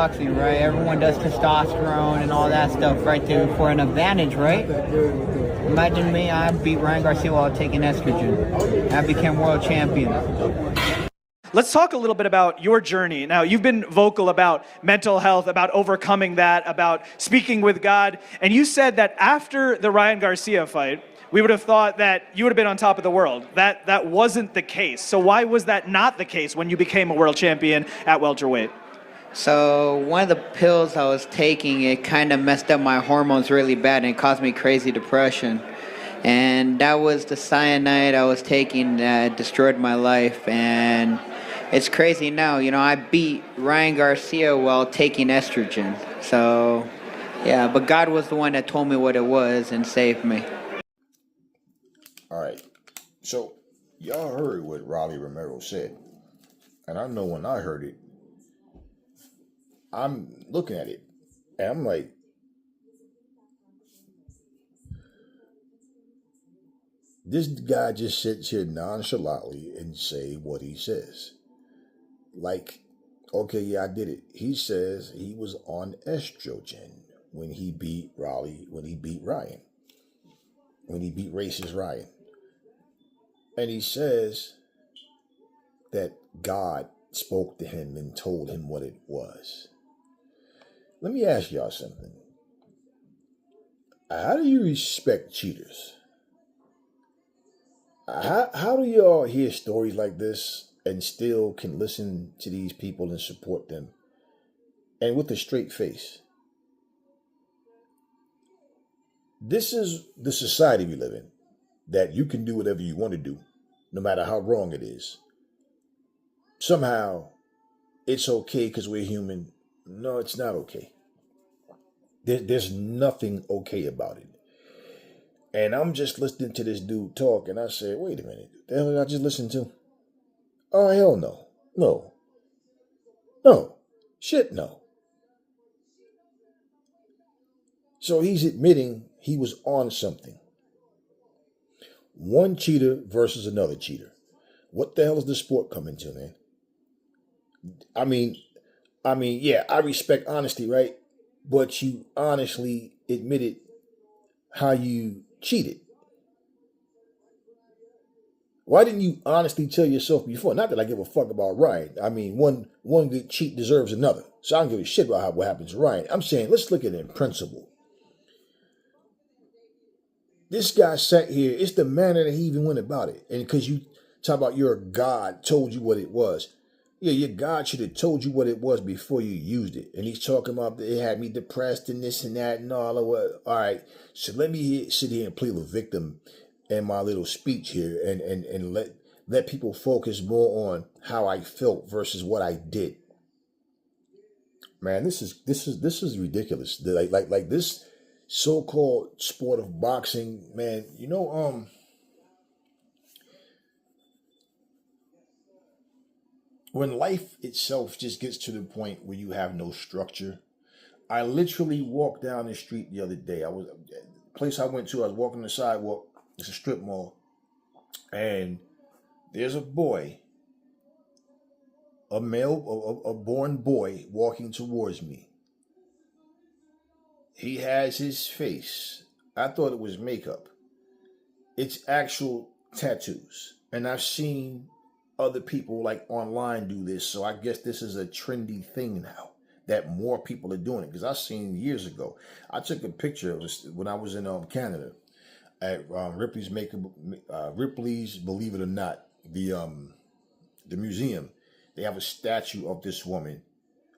boxing, right? Everyone does testosterone and all that stuff, right, for an advantage, right? Imagine me, I beat Ryan Garcia while taking estrogen. I became world champion. Let's talk a little bit about your journey. Now, you've been vocal about mental health, about overcoming that, about speaking with God, and you said that after the Ryan Garcia fight, we would have thought that you would have been on top of the world. That wasn't the case. So why was that not the case when you became a world champion at welterweight? So one of the pills I was taking, it kind of messed up my hormones really bad and it caused me crazy depression. And that was the cyanide I was taking that destroyed my life. And it's crazy now, I beat Ryan Garcia while taking estrogen. So, yeah, but God was the one that told me what it was and saved me. All right. So, y'all heard what Romero said. And I know when I heard it, I'm looking at it, and I'm like, this guy just sits here nonchalantly and say what he says. Like, okay, yeah, I did it. He says he was on estrogen when he beat Raleigh, when he beat Ryan, when he beat racist Ryan. And he says that God spoke to him and told him what it was. Let me ask y'all something. How do you respect cheaters? How do y'all hear stories like this and still can listen to these people and support them? And with a straight face. This is the society we live in. That you can do whatever you want to do, no matter how wrong it is. Somehow, it's okay because we're human. No, it's not okay. There's nothing okay about it. And I'm just listening to this dude talk, and I said, wait a minute, the hell did I just listen to? Oh, hell no. No. No. Shit, no. So he's admitting he was on something. One cheater versus another cheater. What the hell is the sport coming to, man? I mean, yeah, I respect honesty, right? But you honestly admitted how you cheated. Why didn't you honestly tell yourself before? Not that I give a fuck about Ryan. I mean, one good cheat deserves another. So I don't give a shit about what happens to Ryan. I'm saying, let's look at it in principle. This guy sat here. It's the manner that he even went about it. And because you talk about your God told you what it was. Yeah, your God should have told you what it was before you used it. And he's talking about it had me depressed and this and that and all of what. All right, so let me sit here and play the victim in my little speech here and let people focus more on how I felt versus what I did. Man, this is ridiculous. Like this so-called sport of boxing, man. When life itself just gets to the point where you have no structure. I literally walked down the street the other day. The place I went to, I was walking the sidewalk. It's a strip mall. And there's a boy, a born boy walking towards me. He has his face. I thought it was makeup. It's actual tattoos. And I've seen other people like online do this. So I guess this is a trendy thing now that more people are doing it. Because I've seen years ago. I took a picture of this when I was in Canada at Ripley's Believe It or Not, the museum. They have a statue of this woman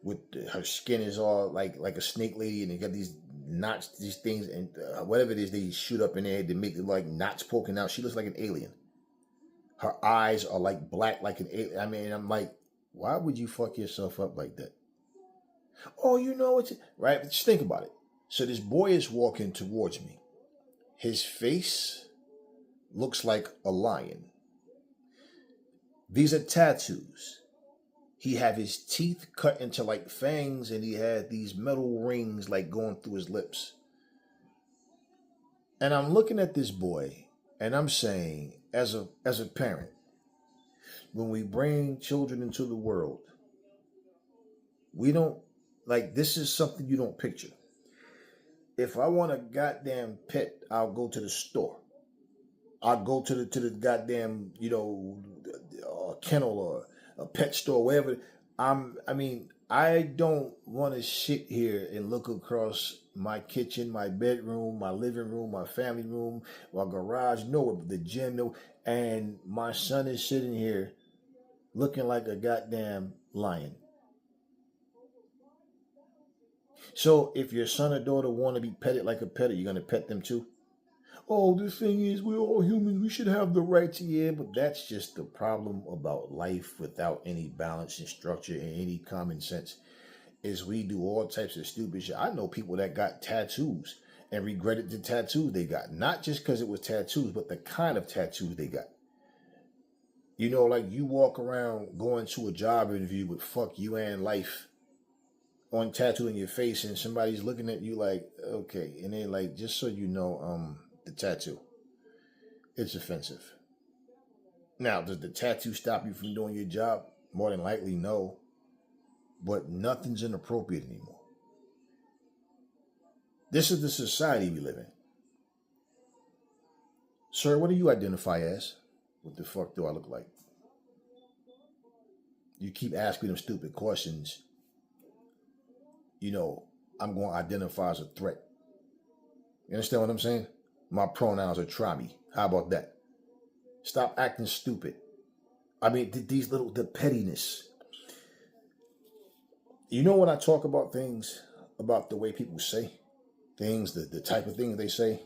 with her skin is all like a snake lady, and they got these knots, these things, and whatever it is they shoot up in there to make it like knots poking out. She looks like an alien. Her eyes are like black, like an alien. I mean, I'm like, why would you fuck yourself up like that? Oh, it's right. Just think about it. So this boy is walking towards me. His face looks like a lion. These are tattoos. He had his teeth cut into like fangs, and he had these metal rings like going through his lips. And I'm looking at this boy, and I'm saying, as a parent, when we bring children into the world, we don't Like, this is something you don't picture. If I want a goddamn pet, I'll go to the store. I'll go to the goddamn, kennel or a pet store, wherever. I don't want to sit here and look across my kitchen, my bedroom, my living room, my family room, my garage, no, the gym, no, and my son is sitting here looking like a goddamn lion. So if your son or daughter want to be petted like a pet, you're going to pet them too? Oh, the thing is, we're all humans. We should have the right to, yeah, but that's just the problem about life without any balance and structure and any common sense. Is we do all types of stupid shit. I know people that got tattoos and regretted the tattoos they got. Not just because it was tattoos, but the kind of tattoos they got. Like you walk around going to a job interview with fuck you and life on tattoo in your face, and somebody's looking at you like, okay, and then like, just so you know, the tattoo, it's offensive. Now, does the tattoo stop you from doing your job? More than likely, no. But nothing's inappropriate anymore. This is the society we live in. Sir, what do you identify as? What the fuck do I look like? You keep asking them stupid questions. I'm going to identify as a threat. You understand what I'm saying? My pronouns are try me. How about that? Stop acting stupid. The pettiness. When I talk about things, about the way people say things, the type of things they say,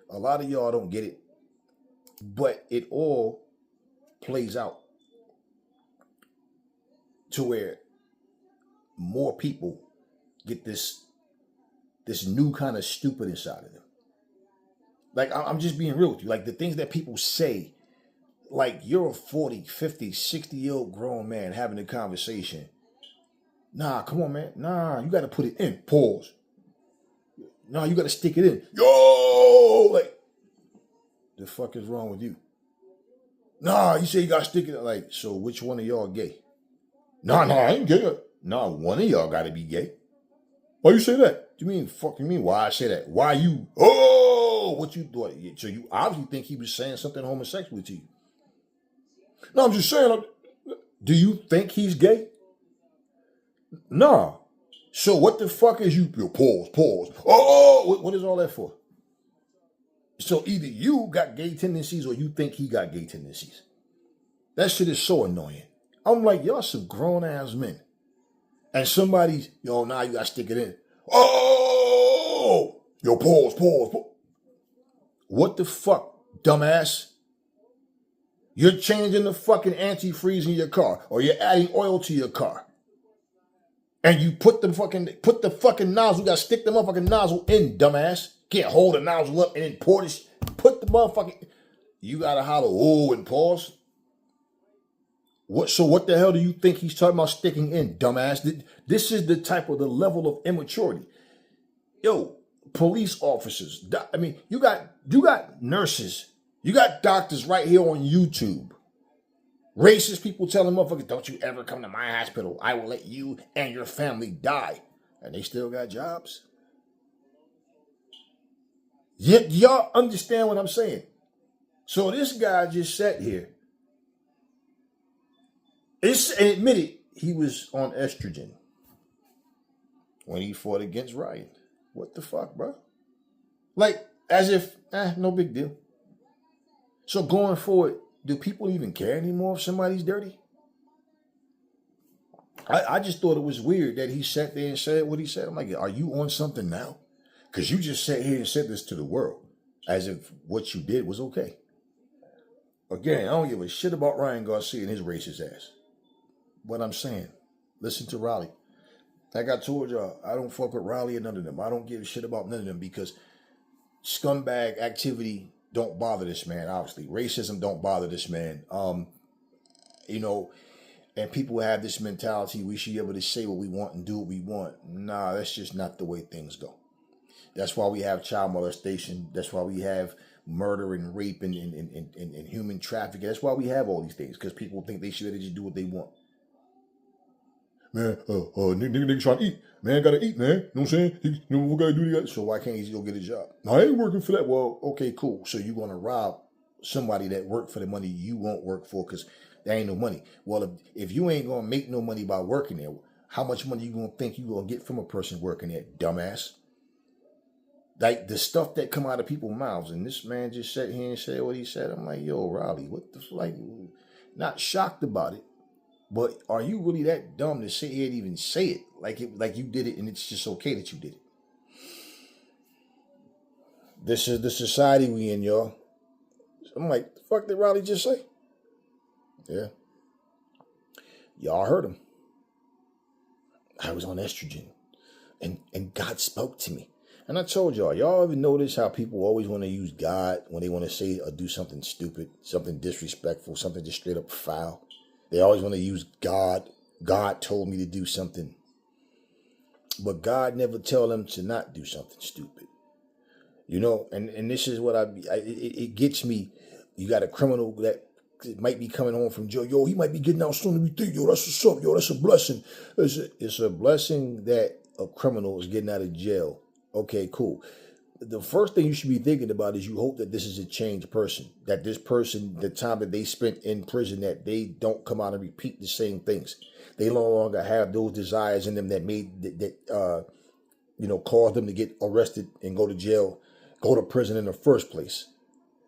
a lot of y'all don't get it. But it all plays out to where more people get this new kind of stupid inside of them. Like, I'm just being real with you. Like, the things that people say, like, you're a 40, 50, 60-year-old grown man having a conversation. Nah, come on, man. Nah, you got to put it in. Pause. Nah, you got to stick it in. Yo! Like, the fuck is wrong with you? Nah, you say you got to stick it in. Like, so which one of y'all gay? Nah, I ain't gay. Nah, one of y'all got to be gay. Why you say that? You mean fucking mean? Why I say that? Why you? Oh, what you thought? So you obviously think he was saying something homosexual to you. No, I'm just saying. Do you think he's gay? Nah. So what the fuck is you? Pause. Oh, what is all that for? So either you got gay tendencies or you think he got gay tendencies. That shit is so annoying. I'm like, y'all some grown ass men. And somebody's, now you gotta stick it in. Oh! Pause. What the fuck, dumbass? You're changing the fucking antifreeze in your car, or you're adding oil to your car. And you put the fucking nozzle, you gotta stick the motherfucking nozzle in, dumbass. Can't hold the nozzle up and then pour this, put the motherfucking, you gotta holler, oh, and pause. What the hell do you think he's talking about sticking in, dumbass? This is the level of immaturity. Yo, police officers. You got nurses. You got doctors right here on YouTube. Racist people telling motherfuckers, don't you ever come to my hospital. I will let you and your family die. And they still got jobs. Y'all understand what I'm saying? So this guy just sat here. And admitted he was on estrogen when he fought against Ryan. What the fuck, bro? Like, as if, no big deal. So going forward, do people even care anymore if somebody's dirty? I just thought it was weird that he sat there and said what he said. I'm like, are you on something now? Because you just sat here and said this to the world as if what you did was okay. Again, I don't give a shit about Ryan Garcia and his racist ass. What I'm saying, listen to Raleigh. Like I told y'all, I don't fuck with Raleigh or none of them. I don't give a shit about none of them because scumbag activity don't bother this man, obviously. Racism don't bother this man. And people have this mentality, we should be able to say what we want and do what we want. Nah, that's just not the way things go. That's why we have child molestation. That's why we have murder and rape and human trafficking. That's why we have all these things, because people think they should just do what they want. man, nigga trying to eat. Man, gotta eat, man. You know what I'm saying? You know what we gotta do? So why can't he just go get a job? No, I ain't working for that. Well, okay, cool. So you gonna rob somebody that worked for the money you won't work for because there ain't no money. Well, if you ain't gonna make no money by working there, how much money you gonna think you gonna get from a person working there, dumbass? Like the stuff that come out of people's mouths, and this man just sat here and said what he said. I'm like, yo, Raleigh, what the like? Not shocked about it, but are you really that dumb to sit here and even say it? Like you did it, and it's just okay that you did it. This is the society we in, y'all. I'm like, the fuck did Raleigh just say? Yeah, y'all heard him. I was on estrogen, and God spoke to me. And I told y'all ever notice how people always want to use God when they want to say or do something stupid, something disrespectful, something just straight up foul? They always want to use God. God told me to do something. But God never tell them to not do something stupid. You know, and this is what it gets me. You got a criminal that might be coming home from jail. Yo, he might be getting out sooner than we think. Yo, that's what's up. Yo, that's a blessing. It's a blessing that a criminal is getting out of jail. Okay, cool. The first thing you should be thinking about is you hope that this is a changed person, that this person, the time that they spent in prison, that they don't come out and repeat the same things. They no longer have those desires in them that caused them to get arrested and go to jail, go to prison in the first place.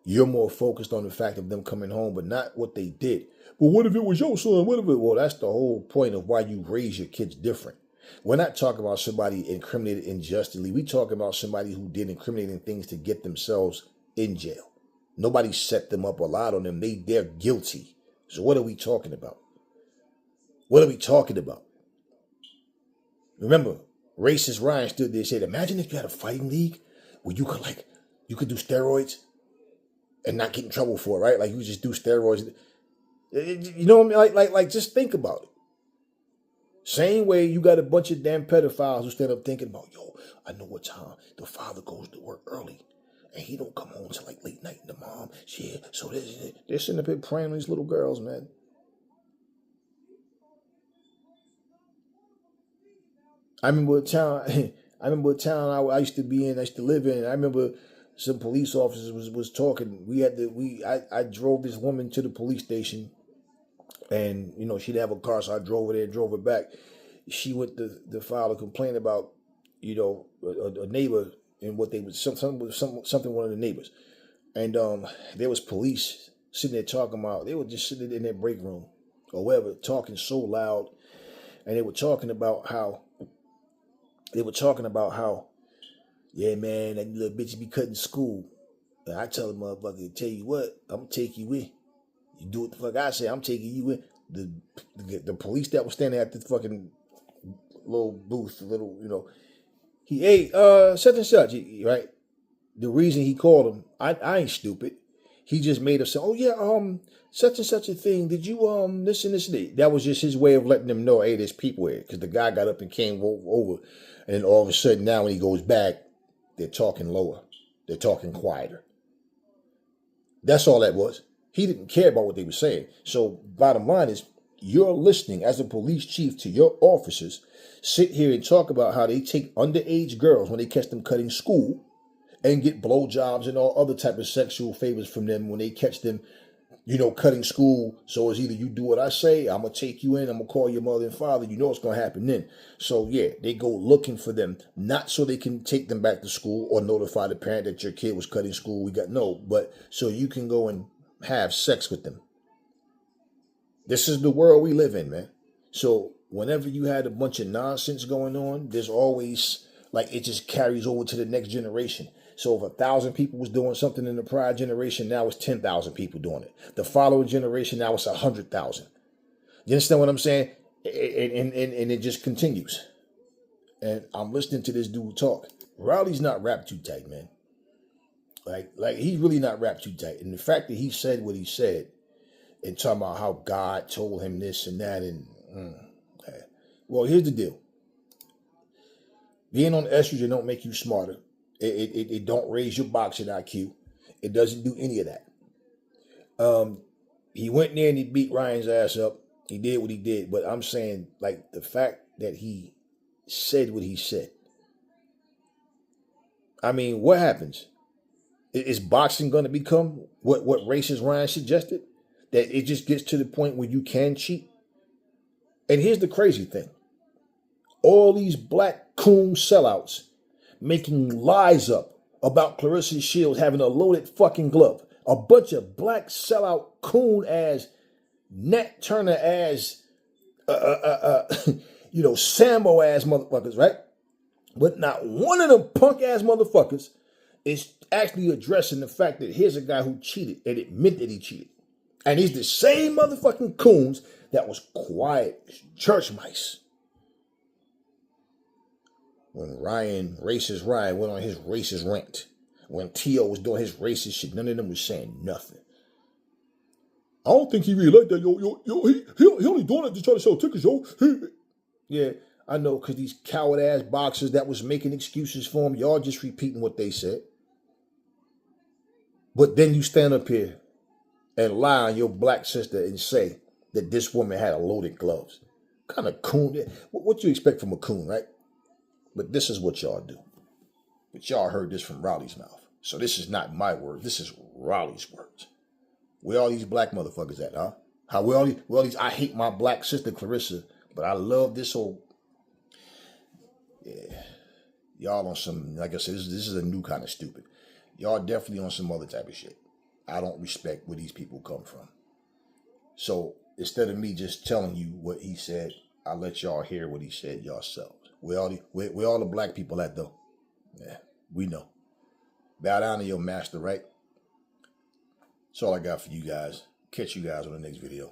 You're more focused on the fact of them coming home, but not what they did. But what if it was your son? Well, that's the whole point of why you raise your kids different. We're not talking about somebody incriminated unjustly. We talking about somebody who did incriminating things to get themselves in jail. Nobody set them up or lied on them. They're guilty. So what are we talking about? What are we talking about? Remember, racist Ryan stood there and said, imagine if you had a fighting league where you could do steroids and not get in trouble for it, right? Like you just do steroids. You know what I mean? Like just think about it. Same way you got a bunch of damn pedophiles who stand up thinking about, yo, I know what time the father goes to work early and he don't come home until like late night and the mom, shit. So they're sitting up here praying on these little girls, man. I remember a town I used to be in, I used to live in. I remember some police officers was talking. I drove this woman to the police station. And, you know, she'd have a car, so I drove her there, drove her back. She went to file a complaint about, you know, a neighbor and what they was something one of the neighbors. And there was police sitting there talking about, they were just sitting in their break room or whatever, talking so loud. And they were talking about how, yeah, man, that little bitch be cutting school. And I tell the motherfucker, tell you what, I'm going to take you in. You do what the fuck I say, I'm taking you in. The police that was standing at the fucking little booth, such and such, right? The reason he called him, I ain't stupid. He just made up say, oh yeah, such and such a thing. Did you this and this and that? That was just his way of letting them know, hey, there's people here. Because the guy got up and came over, and then all of a sudden now when he goes back, they're talking lower, they're talking quieter. That's all that was. He didn't care about what they were saying. So bottom line is, you're listening as a police chief to your officers sit here and talk about how they take underage girls when they catch them cutting school and get blowjobs and all other type of sexual favors from them when they catch them, you know, cutting school. So it's either you do what I say, I'm going to take you in, I'm going to call your mother and father. You know what's going to happen then. So yeah, they go looking for them, not so they can take them back to school or notify the parent that your kid was cutting school. But so you can go and have sex with them. This is the world we live in, man. So whenever you had a bunch of nonsense going on, there's always, like, it just carries over to the next generation. So if 1,000 people was doing something in the prior generation, now it's 10,000 people doing it. The following generation, now it's 100,000. You understand what I'm saying? And it just continues. And I'm listening to this dude talk. Rowley's not wrapped too tight, man. Like he's really not wrapped too tight. And the fact that he said what he said and talking about how God told him this and that well, here's the deal. Being on estrogen don't make you smarter. It don't raise your boxing IQ. It doesn't do any of that. He went in there and he beat Ryan's ass up. He did what he did. But I'm saying, like, the fact that he said what he said. I mean, what happens? Is boxing going to become what racist Ryan suggested? That it just gets to the point where you can cheat? And here's the crazy thing. All these black coon sellouts making lies up about Clarissa Shields having a loaded fucking glove. A bunch of black sellout coon ass, Nat Turner ass, Sambo ass motherfuckers, right? But not one of them punk ass motherfuckers is actually addressing the fact that here's a guy who cheated and admit that he cheated. And he's the same motherfucking coons that was quiet as church mice when racist Ryan, went on his racist rant. When T.O. was doing his racist shit, none of them was saying nothing. I don't think he really like that. He only doing it to try to sell tickets, yo. Yeah, I know, because these coward-ass boxers that was making excuses for him, y'all just repeating what they said. But then you stand up here and lie on your black sister and say that this woman had a loaded gloves. What kind of coon? What you expect from a coon, right? But this is what y'all do. But y'all heard this from Raleigh's mouth. So this is not my word. This is Raleigh's words. Where all these black motherfuckers at, huh? How where all these I hate my black sister Clarissa, but I love this whole. Yeah. Y'all on some, like I said, this is a new kind of stupid. Y'all definitely on some other type of shit. I don't respect where these people come from. So instead of me just telling you what he said, I'll let y'all hear what he said yourselves. Where all the black people at though? Yeah, we know. Bow down to your master, right? That's all I got for you guys. Catch you guys on the next video.